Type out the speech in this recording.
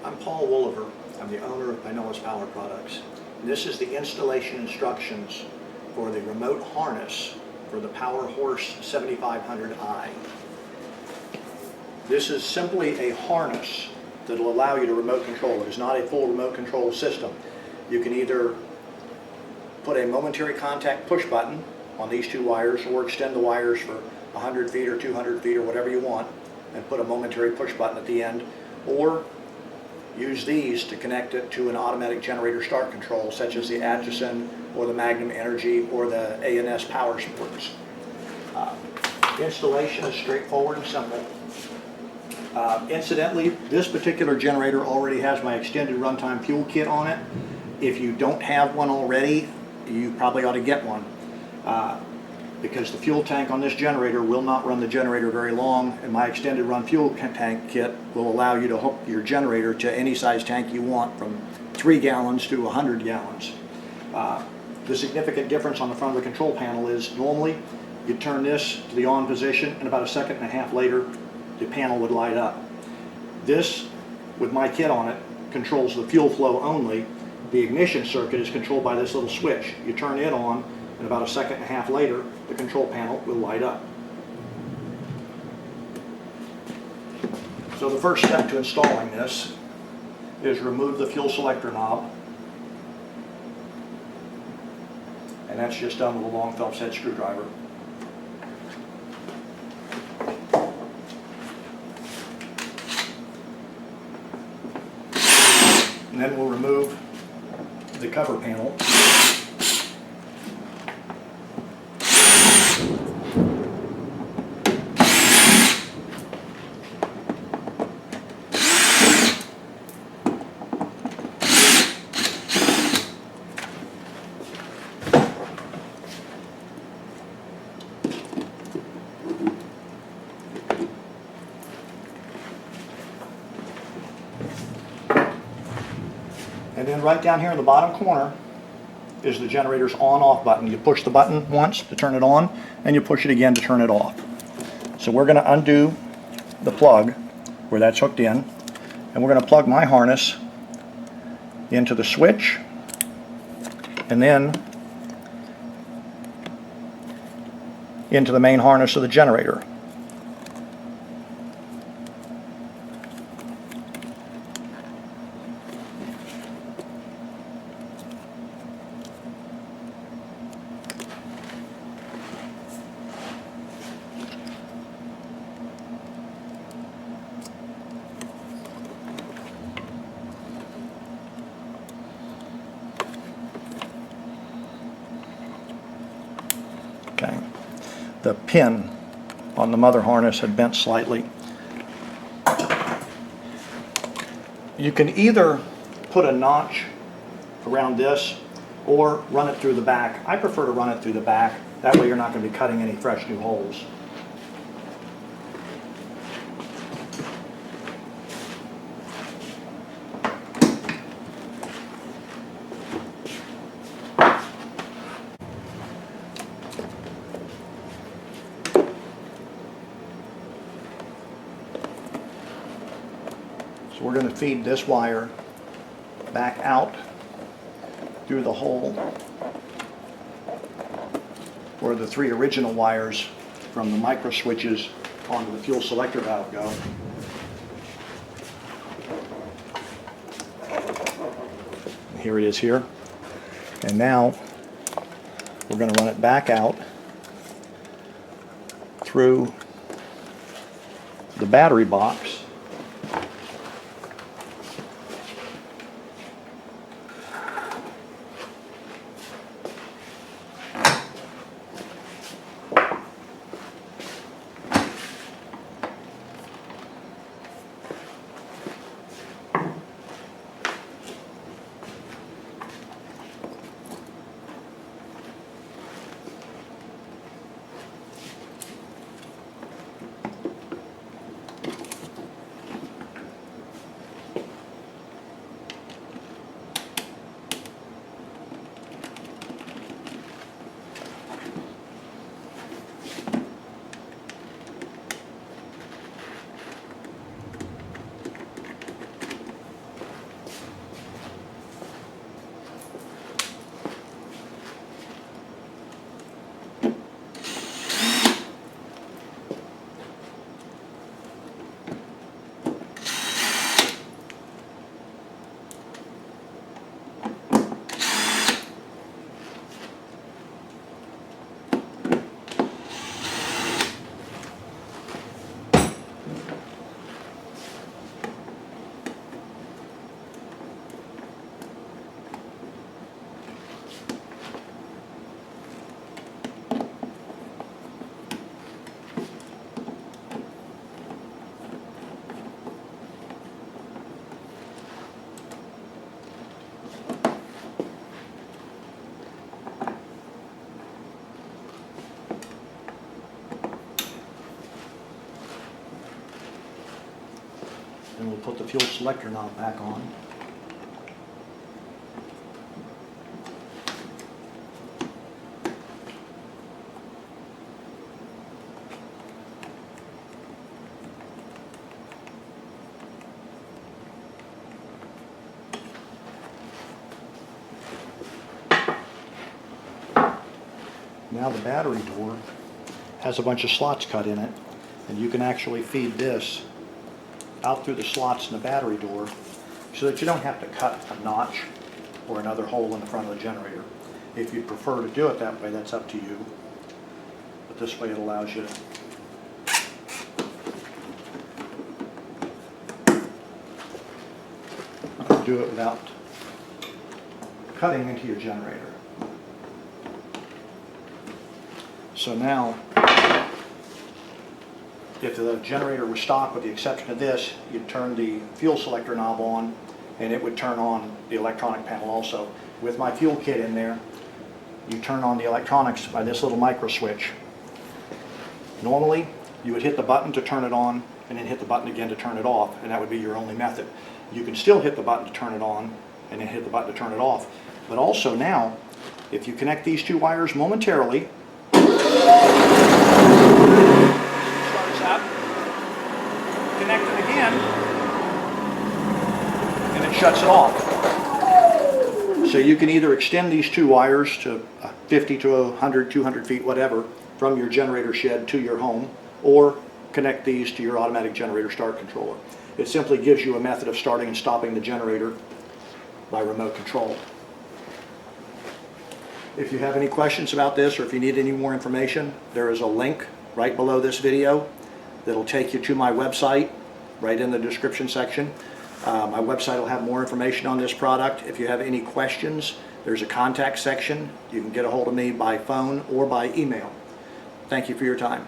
I'm Paul Wooliver. I'm the owner of Pinellas Power Products. And this is the installation instructions for the remote harness for the Power Horse 7500i. This is simply a harness that will allow you to remote control. It is not a full remote control system. You can either put a momentary contact push button on these two wires or extend the wires for 100 feet or 200 feet or whatever you want and put a momentary push button at the end, or use these to connect it to an automatic generator start control such as the Atchison or the Magnum Energy or the A&S Power Sports. Installation is straightforward and simple. Incidentally, this particular generator already has my extended runtime fuel kit on it. If you don't have one already, you probably ought to get one. Because the fuel tank on this generator will not run the generator very long, and my extended run fuel tank kit will allow you to hook your generator to any size tank you want, from 3 gallons to 100 gallons. The significant difference on the front of the control panel is normally you turn this to the on position and about 1.5 seconds later the panel would light up. This, with my kit on it, controls the fuel flow only. The ignition circuit is controlled by this little switch. You turn it on and about 1.5 seconds later the control panel will light up. So the first step to installing this is remove the fuel selector knob, and that's just done with a long Phillips head screwdriver. And then we'll remove the cover panel. And then right down here in the bottom corner is the generator's on-off button. You push the button once to turn it on, and you push it again to turn it off. So we're going to undo the plug where that's hooked in, and we're going to plug my harness into the switch, and then into the main harness of the generator. Okay. The pin on the mother harness had bent slightly. You can either put a notch around this or run it through the back. I prefer to run it through the back. That way you're not going to be cutting any fresh new holes. So we're going to feed this wire back out through the hole where the 3 original wires from the micro switches onto the fuel selector valve go. Here it is here. And now we're going to run it back out through the battery box . fuel selector knob back on. Now the battery door has a bunch of slots cut in it, and you can actually feed this out through the slots in the battery door so that you don't have to cut a notch or another hole in the front of the generator. If you prefer to do it that way, that's up to you. But this way it allows you to do it without cutting into your generator. So now, if the generator was stock with the exception of this, you'd turn the fuel selector knob on and it would turn on the electronic panel also. With my fuel kit in there, you turn on the electronics by this little micro switch. Normally, you would hit the button to turn it on and then hit the button again to turn it off, and that would be your only method. You can still hit the button to turn it on and then hit the button to turn it off. But also now, if you connect these two wires momentarily, starts up, connect it again, and it shuts it off. So you can either extend these two wires to 50 to 100, 200 feet, whatever, from your generator shed to your home, or connect these to your automatic generator start controller. It simply gives you a method of starting and stopping the generator by remote control. If you have any questions about this, or if you need any more information, there is a link right below this video that'll take you to my website, right in the description section. My website will have more information on this product. If you have any questions, there's a contact section. You can get a hold of me by phone or by email. Thank you for your time.